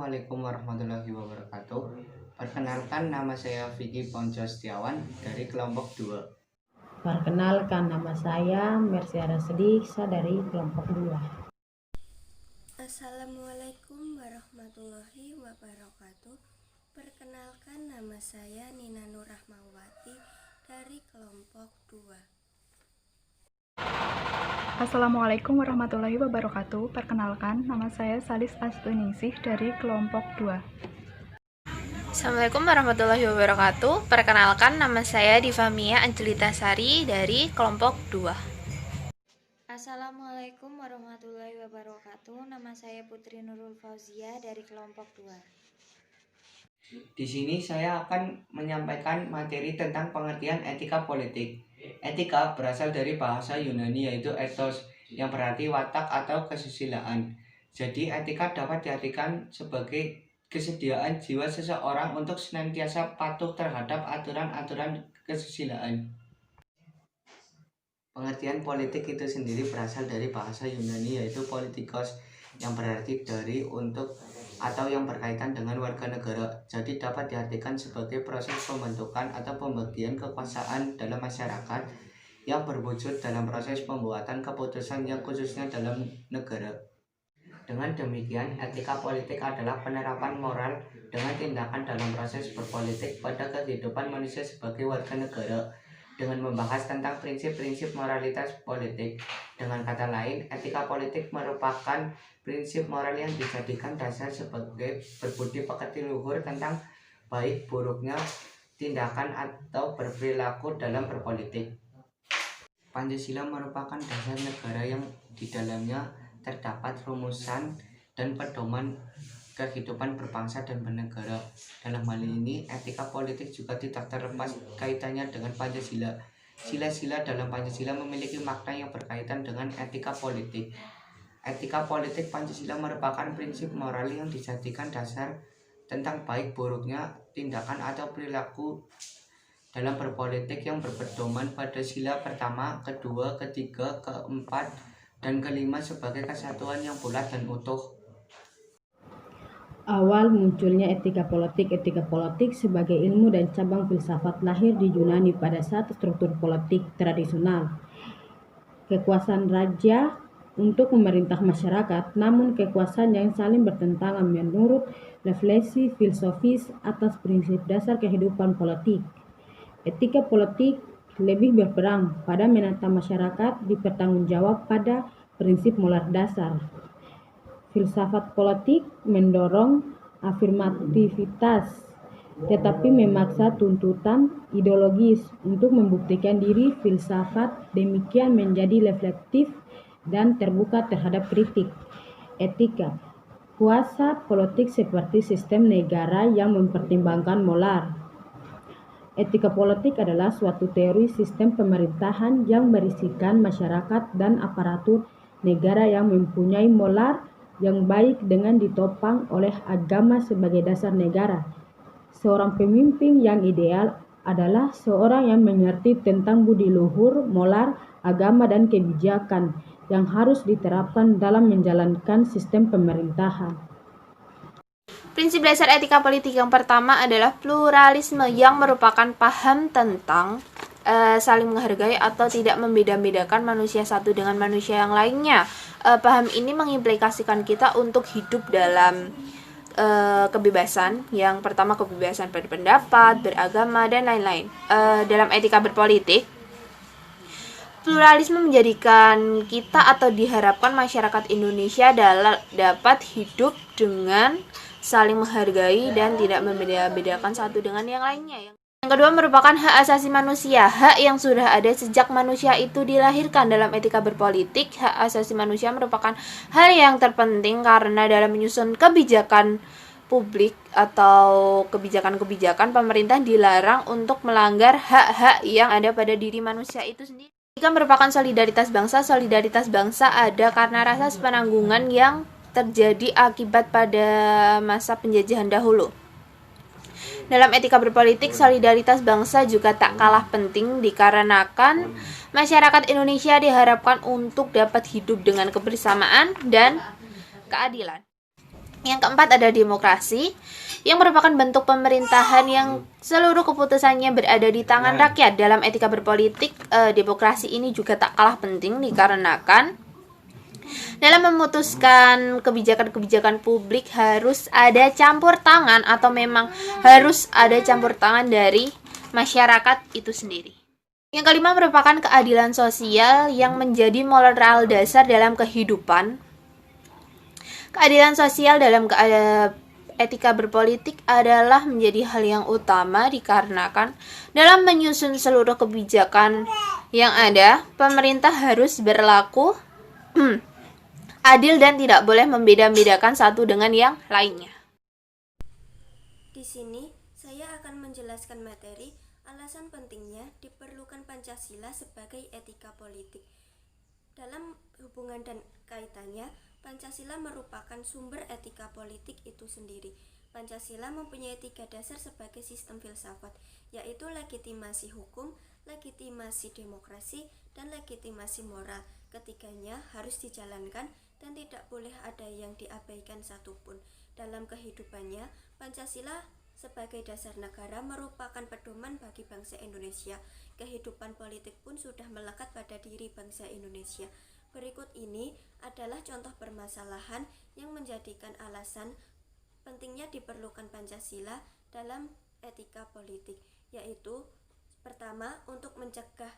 Assalamualaikum warahmatullahi wabarakatuh. Perkenalkan, nama saya Vicky Ponco Setiawan dari kelompok 2. Perkenalkan, nama saya Mersiara Sediksa dari kelompok 2. Assalamualaikum warahmatullahi wabarakatuh. Perkenalkan, nama saya Nina Nur Rahmawati dari kelompok 2. Assalamualaikum warahmatullahi wabarakatuh. Perkenalkan, nama saya Salis Astuningsih dari kelompok 2. Assalamualaikum warahmatullahi wabarakatuh. Perkenalkan, nama saya Diva Mia Angelita Sari dari kelompok 2. Assalamualaikum warahmatullahi wabarakatuh. Nama saya Putri Nurul Fauzia dari kelompok 2. Di sini saya akan menyampaikan materi tentang pengertian etika politik. Etika berasal dari bahasa Yunani yaitu ethos, yang berarti watak atau kesusilaan. Jadi etika dapat diartikan sebagai kesediaan jiwa seseorang untuk senantiasa patuh terhadap aturan-aturan kesusilaan. Pengertian politik itu sendiri berasal dari bahasa Yunani yaitu politikos, yang berarti dari, untuk, atau yang berkaitan dengan warga negara. Jadi dapat diartikan sebagai proses pembentukan atau pembagian kekuasaan dalam masyarakat yang berwujud dalam proses pembuatan keputusan yang khususnya dalam negara. Dengan demikian, etika politik adalah penerapan moral dengan tindakan dalam proses berpolitik pada kehidupan manusia sebagai warga negara, dengan membahas tentang prinsip-prinsip moralitas politik. Dengan kata lain, etika politik merupakan prinsip moral yang dijadikan dasar sebagai berbudi pekerti luhur tentang baik buruknya tindakan atau berperilaku dalam berpolitik. Pancasila merupakan dasar negara yang di dalamnya terdapat rumusan dan pedoman kehidupan berbangsa dan bernegara. Dalam hal ini, etika politik juga tidak terlepas kaitannya dengan Pancasila. Sila-sila dalam Pancasila memiliki makna yang berkaitan dengan etika politik. Etika politik Pancasila merupakan prinsip moral yang dijadikan dasar tentang baik buruknya tindakan atau perilaku dalam berpolitik yang berpedoman pada sila pertama, kedua, ketiga, keempat, dan kelima sebagai kesatuan yang bulat dan utuh. Awal munculnya etika politik sebagai ilmu dan cabang filsafat lahir di Yunani pada saat struktur politik tradisional. Kekuasaan raja untuk memerintah masyarakat, namun kekuasaan yang saling bertentangan menurut refleksi filosofis atas prinsip dasar kehidupan politik. Etika politik lebih berperang pada menata masyarakat dipertanggungjawab pada prinsip moral dasar. Filsafat politik mendorong afirmativitas, tetapi memaksa tuntutan ideologis untuk membuktikan diri. Filsafat demikian menjadi reflektif dan terbuka terhadap kritik. Etika, kuasa politik seperti sistem negara yang mempertimbangkan moral. Etika politik adalah suatu teori sistem pemerintahan yang berisikan masyarakat dan aparatur negara yang mempunyai moral yang baik dengan ditopang oleh agama sebagai dasar negara. Seorang pemimpin yang ideal adalah seorang yang mengerti tentang budi luhur, moral, agama, dan kebijakan yang harus diterapkan dalam menjalankan sistem pemerintahan. Prinsip dasar etika politik yang pertama adalah pluralisme, yang merupakan paham tentang saling menghargai atau tidak membeda-bedakan manusia satu dengan manusia yang lainnya. Paham ini mengimplikasikan kita untuk hidup dalam kebebasan. Yang pertama, kebebasan berpendapat, beragama, dan lain-lain. Dalam etika berpolitik, pluralisme menjadikan kita atau diharapkan masyarakat Indonesia dapat hidup dengan saling menghargai dan tidak membeda-bedakan satu dengan yang lainnya. Yang kedua merupakan hak asasi manusia, hak yang sudah ada sejak manusia itu dilahirkan. Dalam etika berpolitik, hak asasi manusia merupakan hal yang terpenting karena dalam menyusun kebijakan publik atau kebijakan-kebijakan, pemerintah dilarang untuk melanggar hak-hak yang ada pada diri manusia itu sendiri. Etika merupakan solidaritas bangsa. Solidaritas bangsa ada karena rasa sepenanggungan yang terjadi akibat pada masa penjajahan dahulu. Dalam etika berpolitik, solidaritas bangsa juga tak kalah penting dikarenakan masyarakat Indonesia diharapkan untuk dapat hidup dengan kebersamaan dan keadilan. Yang keempat ada demokrasi, yang merupakan bentuk pemerintahan yang seluruh keputusannya berada di tangan rakyat. Dalam etika berpolitik, demokrasi ini juga tak kalah penting dikarenakan dalam memutuskan kebijakan-kebijakan publik harus ada campur tangan atau memang harus ada campur tangan dari masyarakat itu sendiri. Yang kelima merupakan keadilan sosial yang menjadi moral dasar dalam kehidupan. Keadilan sosial dalam etika berpolitik adalah menjadi hal yang utama dikarenakan dalam menyusun seluruh kebijakan yang ada, pemerintah harus berlaku adil dan tidak boleh membeda-bedakan satu dengan yang lainnya. Di sini saya akan menjelaskan materi alasan pentingnya diperlukan Pancasila sebagai etika politik. Dalam hubungan dan kaitannya, Pancasila merupakan sumber etika politik itu sendiri. Pancasila mempunyai 3 dasar sebagai sistem filsafat, yaitu legitimasi hukum, legitimasi demokrasi, dan legitimasi moral. Ketiganya harus dijalankan dan tidak boleh ada yang diabaikan satupun. Dalam kehidupannya, Pancasila sebagai dasar negara merupakan pedoman bagi bangsa Indonesia. Kehidupan politik pun sudah melekat pada diri bangsa Indonesia. Berikut ini adalah contoh permasalahan yang menjadikan alasan pentingnya diperlukan Pancasila dalam etika politik, yaitu pertama, untuk mencegah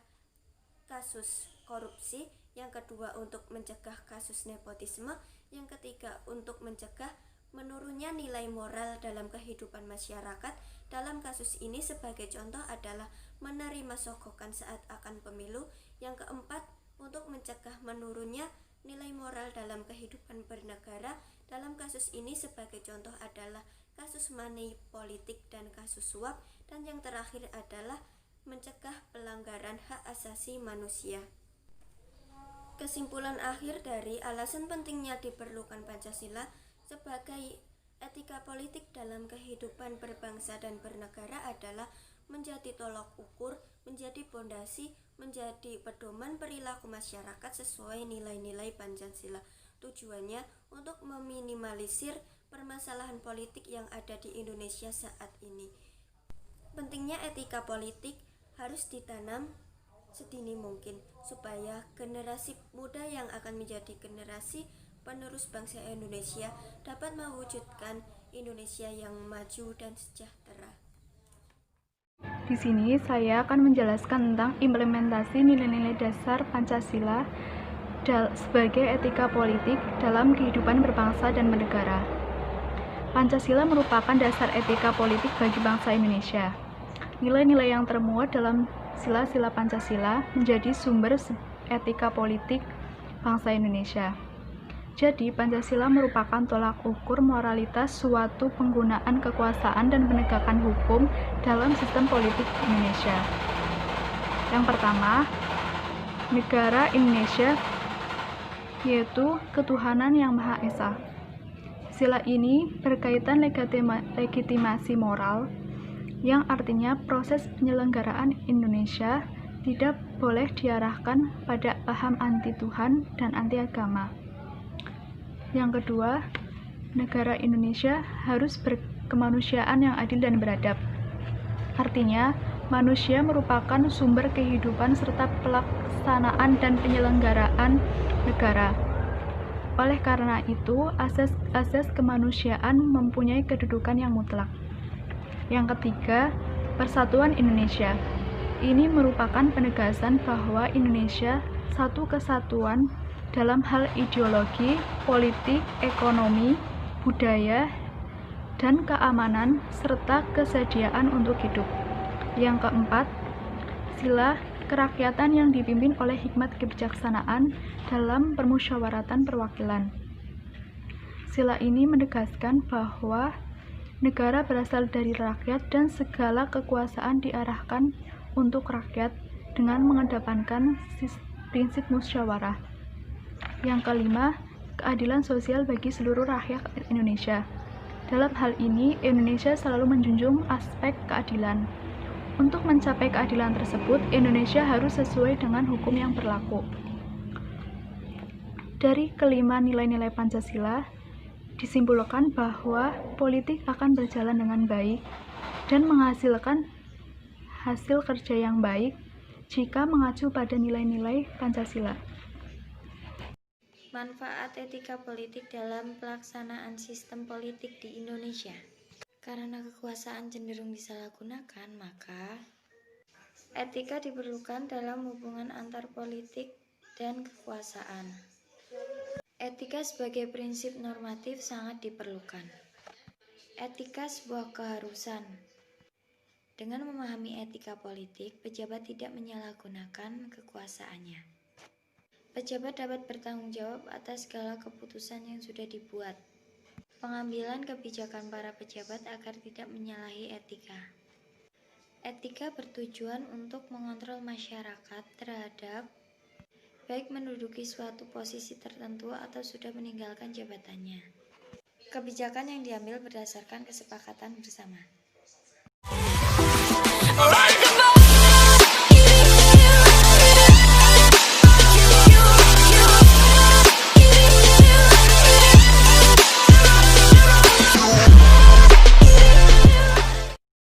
kasus korupsi, yang kedua, untuk mencegah kasus nepotisme, yang ketiga, untuk mencegah menurunnya nilai moral dalam kehidupan masyarakat. Dalam kasus ini sebagai contoh adalah menerima sogokan saat akan pemilu. Yang keempat, untuk mencegah menurunnya nilai moral dalam kehidupan bernegara. Dalam kasus ini sebagai contoh adalah kasus money politik dan kasus suap. Dan yang terakhir adalah mencegah pelanggaran hak asasi manusia. Kesimpulan akhir dari alasan pentingnya diperlukan Pancasila sebagai etika politik dalam kehidupan berbangsa dan bernegara adalah menjadi tolak ukur, menjadi pondasi, menjadi pedoman perilaku masyarakat sesuai nilai-nilai Pancasila. Tujuannya untuk meminimalisir permasalahan politik yang ada di Indonesia saat ini. Pentingnya etika politik harus ditanam sedini mungkin supaya generasi muda yang akan menjadi generasi penerus bangsa Indonesia dapat mewujudkan Indonesia yang maju dan sejahtera. Di sini saya akan menjelaskan tentang implementasi nilai-nilai dasar Pancasila sebagai etika politik dalam kehidupan berbangsa dan bernegara. Pancasila merupakan dasar etika politik bagi bangsa Indonesia. Nilai-nilai yang termuat dalam sila-sila Pancasila menjadi sumber etika politik bangsa Indonesia. Jadi, Pancasila merupakan tolak ukur moralitas suatu penggunaan kekuasaan dan penegakan hukum dalam sistem politik Indonesia. Yang pertama, negara Indonesia, yaitu ketuhanan yang Maha Esa. Sila ini berkaitan legitimasi moral, yang artinya proses penyelenggaraan Indonesia tidak boleh diarahkan pada paham anti Tuhan dan anti agama. Yang kedua, negara Indonesia harus berkemanusiaan yang adil dan beradab. Artinya, manusia merupakan sumber kehidupan serta pelaksanaan dan penyelenggaraan negara. Oleh karena itu, asas kemanusiaan mempunyai kedudukan yang mutlak. Yang ketiga, persatuan Indonesia. Ini merupakan penegasan bahwa Indonesia satu kesatuan dalam hal ideologi, politik, ekonomi, budaya, dan keamanan, serta kesediaan untuk hidup. Yang keempat, sila kerakyatan yang dipimpin oleh hikmat kebijaksanaan dalam permusyawaratan perwakilan. Sila ini menegaskan bahwa negara berasal dari rakyat dan segala kekuasaan diarahkan untuk rakyat dengan mengedepankan prinsip musyawarah. Yang kelima, keadilan sosial bagi seluruh rakyat Indonesia. Dalam hal ini, Indonesia selalu menjunjung aspek keadilan. Untuk mencapai keadilan tersebut, Indonesia harus sesuai dengan hukum yang berlaku. Dari kelima nilai-nilai Pancasila, disimpulkan bahwa politik akan berjalan dengan baik dan menghasilkan hasil kerja yang baik jika mengacu pada nilai-nilai Pancasila. Manfaat etika politik dalam pelaksanaan sistem politik di Indonesia. Karena kekuasaan cenderung disalahgunakan, maka etika diperlukan dalam hubungan antar politik dan kekuasaan. Etika sebagai prinsip normatif sangat diperlukan. Etika sebuah keharusan. Dengan memahami etika politik, pejabat tidak menyalahgunakan kekuasaannya. Pejabat dapat bertanggung jawab atas segala keputusan yang sudah dibuat. Pengambilan kebijakan para pejabat agar tidak menyalahi etika. Etika bertujuan untuk mengontrol masyarakat terhadap baik menduduki suatu posisi tertentu atau sudah meninggalkan jabatannya. Kebijakan yang diambil berdasarkan kesepakatan bersama.